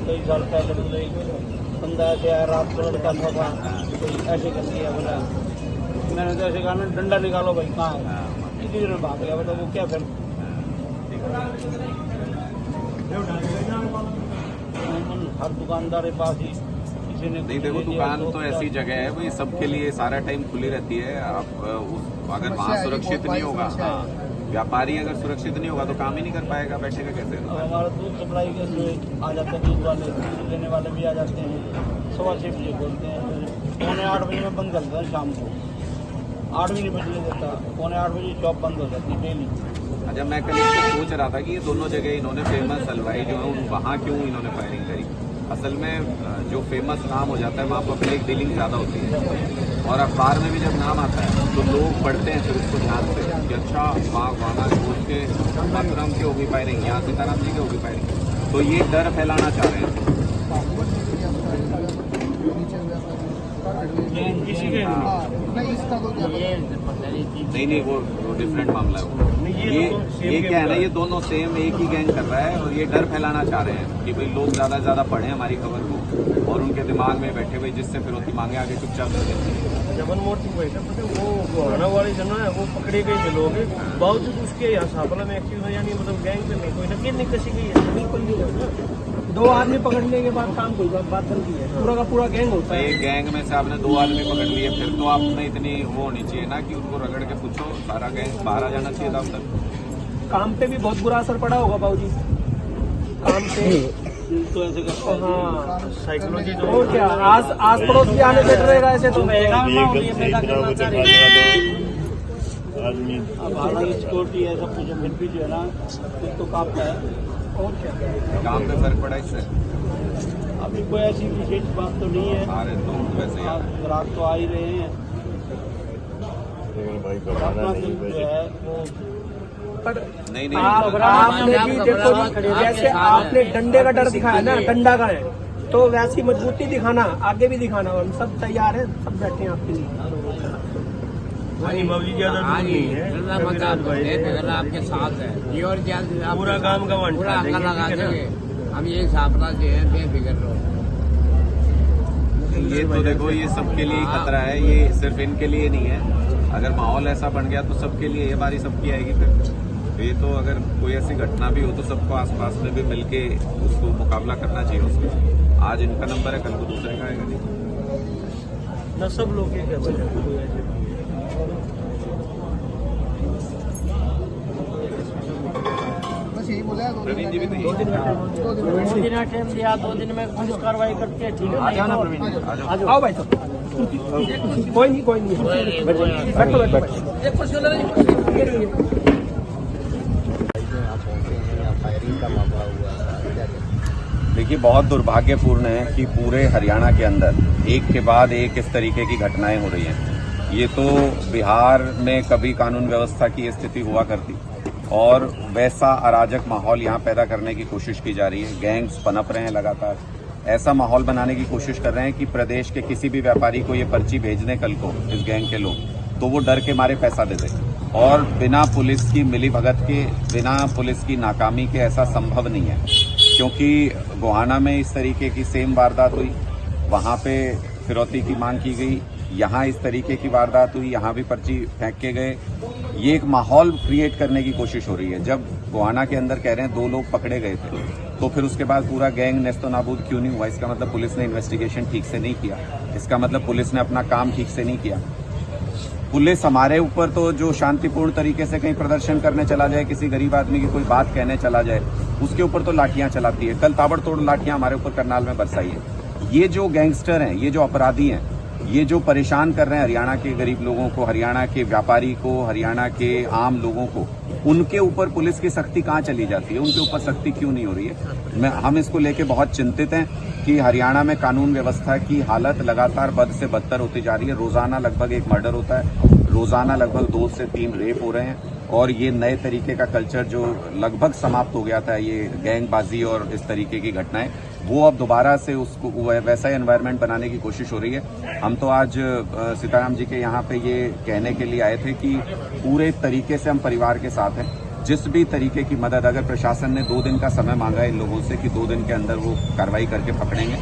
कई साल पहले बोले बंदा ऐसे आया, रात को लड़का था कोई ऐसे कर दिया, बोला मैंने तो ऐसे कहा ना डंडा निकालो भाई कहाँ है, किसी दिन भाग गया, बताओ वो क्या फिर हर दुकानदार के पास ही किसी ने नहीं। देखो दुकान तो ऐसी जगह है भाई, सबके लिए सारा टाइम खुली रहती है। आप अगर वहाँ सुरक्षित नहीं होगा, व्यापारी अगर सुरक्षित नहीं होगा तो काम ही नहीं कर पाएगा, बैठेगा कैसे। हमारा दूध सप्लाई के जो आ जाते हैं, दूध वाले दूध लेने वाले भी आ जाते हैं, 6:15 बजे खोलते हैं, 7:45 बजे में बंद करता है, शाम को 8 भी नहीं बजने देता, 7:45 बजे शॉप बंद हो जाती है डेली। अच्छा, मैं कल इसको सोच रहा था कि ये दोनों जगह इन्होंने फेमस हलवाई जो है वहाँ क्यों इन्होंने फायरिंग करी। असल में जो फेमस नाम हो जाता है वहाँ पब्लिक डीलिंग ज़्यादा होती है, और अखबार में भी जब नाम आता है तो लोग पढ़ते हैं फिर उसको ध्यान से कि अच्छा वहाँ गाना सोच के मातराम की होगी फायरिंग, यहाँ सीताराम जी की होगी फायरिंग, तो ये डर फैलाना चाह रहे हैं। नहीं, वो डिफरेंट मामला है वो। ये क्या है ना, ये दोनों सेम एक ही गैंग कर रहा है, और ये डर फैलाना चाह रहे हैं कि भाई लोग ज़्यादा से ज़्यादा पढ़ें हमारी खबर को, और उनके दिमाग में बैठे भाई जिससे फिरौती मांगे आगे चुपचाप कर देते हैं। जबन मोर्ची वो गोहाना वाले जन है वो पकड़े गए थे लोग, बावजूद उसके यहाँ सापला में एक्टिव है, यानी मतलब गैंग पे नहीं कोई नकीर नहीं कसी गई है, बिल्कुल भी 2 आदमी पकड़ने के बाद काम कोई बात बनती है, पूरा का पूरा गैंग होता है। एक गैंग में से आपने 2 आदमी पकड़ लिए, फिर तो आप में इतनी वो होनी चाहिए ना कि उनको रगड़ के पूछो, सारा गैंग बाहर आ जाना चाहिए था अब तक। काम पे भी बहुत बुरा असर पड़ा होगा बाबूजी, काम पे तो ऐसे करते हैं। हाँ, साइकोलॉजी तो क्या आस पड़ोस भी आने बैठ रहेगा ऐसे तो आदमी अब हालांकि सिक्योरिटी है सब कुछ, फिर भी जो है ना कुछ तो काफी है। और क्या काम पे फर्क पड़ा इससे? अभी कोई ऐसी विशेष बात तो नहीं है, आ रहे तो वैसे ग्राहक तो आ ही रहे हैं, भाई बनाना नहीं जो है वो पर नहीं आपने भी देखो जैसे आपने डंडे का डर दिखाया ना, डंडा का है तो वैसी मजबूती दिखाना, आगे भी दिखाना, और हम सब तैयार हैं, सब बैठे हैं आपके लिए। आपके साथ है और पूरा काम का पूरा लगा देंगे हम, ये सापड़ा से है बेफिक्र रहो। ये तो देखो ये सबके लिए खतरा है, ये सिर्फ इनके लिए नहीं है। अगर माहौल ऐसा बन गया तो सबके लिए ये बारी सबकी आएगी फिर। ये तो अगर कोई ऐसी घटना भी हो तो सबको आसपास में भी मिलके उसको मुकाबला करना चाहिए उसको। आज इनका नंबर है, कल को दूसरे का आएगा नहीं न सब लोग ये कहते हैं बस यही बोला है। प्रवीण जी भी तो 2 दिन का टाइम दिया, 2 दिन में कुछ कार्रवाई करके ठीक है। आ जाना प्रवीण जी, आ जाओ। आओ भाई साहब, कोई नहीं बैठो फायरिंग का मामला हुआ। देखिए बहुत दुर्भाग्यपूर्ण है कि पूरे हरियाणा के अंदर एक के बाद एक इस तरीके की घटनाएं हो रही हैं। ये तो बिहार में कभी कानून व्यवस्था की स्थिति हुआ करती, और वैसा अराजक माहौल यहाँ पैदा करने की कोशिश की जा रही है। गैंग्स पनप रहे हैं लगातार, ऐसा माहौल बनाने की कोशिश कर रहे हैं कि प्रदेश के किसी भी व्यापारी को ये पर्ची भेज दें कल को इस गैंग के लोग, तो वो डर के मारे पैसा दे दें। और बिना पुलिस की मिलीभगत के, बिना पुलिस की नाकामी के ऐसा संभव नहीं है, क्योंकि गोहाना में इस तरीके की सेम वारदात हुई, वहाँ पे फिरौती की मांग की गई, यहाँ इस तरीके की वारदात हुई, यहाँ भी पर्ची फेंक के गए। ये एक माहौल क्रिएट करने की कोशिश हो रही है। जब गोहाना के अंदर कह रहे हैं 2 लोग पकड़े गए थे, तो फिर उसके बाद पूरा गैंग नेस्तो नाबूद क्यों नहीं हुआ? इसका मतलब पुलिस ने इन्वेस्टिगेशन ठीक से नहीं किया, इसका मतलब पुलिस ने अपना काम ठीक से नहीं किया। पुलिस हमारे ऊपर तो जो शांतिपूर्ण तरीके से कहीं प्रदर्शन करने चला जाए, किसी गरीब आदमी की कोई बात कहने चला जाए, उसके ऊपर तो लाठियां चलाती है। कल ताबड़तोड़ लाठियां हमारे ऊपर करनाल में बरसाई है। ये जो गैंगस्टर हैं, ये जो अपराधी हैं, ये जो परेशान कर रहे हैं हरियाणा के गरीब लोगों को, हरियाणा के व्यापारी को, हरियाणा के आम लोगों को, उनके ऊपर पुलिस की सख्ती कहाँ चली जाती है? उनके ऊपर सख्ती क्यों नहीं हो रही है? हम इसको लेके बहुत चिंतित हैं कि हरियाणा में कानून व्यवस्था की हालत लगातार बद से बदतर होती जा रही है। रोजाना लगभग 1 मर्डर होता है, रोजाना लगभग 2 से 3 रेप हो रहे हैं, और ये नए तरीके का कल्चर जो लगभग समाप्त हो गया था, ये गैंगबाजी और इस तरीके की घटनाएं, वो अब दोबारा से उसको वैसा ही एनवायरनमेंट बनाने की कोशिश हो रही है। हम तो आज सीताराम जी के यहाँ पे ये कहने के लिए आए थे कि पूरे तरीके से हम परिवार के साथ हैं, जिस भी तरीके की मदद, अगर प्रशासन ने 2 दिन का समय मांगा है इन लोगों से कि 2 दिन के अंदर वो कार्रवाई करके पकड़ेंगे,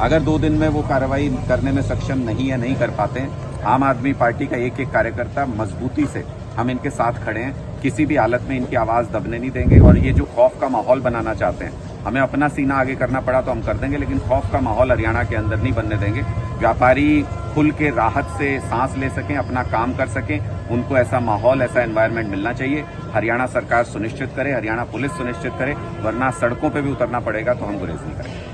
अगर 2 दिन में वो कार्रवाई करने में सक्षम नहीं है, नहीं कर पाते हैं, आम आदमी पार्टी का एक एक कार्यकर्ता मजबूती से हम इनके साथ खड़े हैं, किसी भी हालत में इनकी आवाज दबने नहीं देंगे। और ये जो खौफ का माहौल बनाना चाहते हैं, हमें अपना सीना आगे करना पड़ा तो हम कर देंगे, लेकिन खौफ का माहौल हरियाणा के अंदर नहीं बनने देंगे। व्यापारी खुल के राहत से सांस ले सकें, अपना काम कर सकें, उनको ऐसा माहौल, ऐसा एनवायरनमेंट मिलना चाहिए। हरियाणा सरकार सुनिश्चित करे, हरियाणा पुलिस सुनिश्चित करे, वरना सड़कों पे भी उतरना पड़ेगा तो हम गुरेज नहीं करेंगे।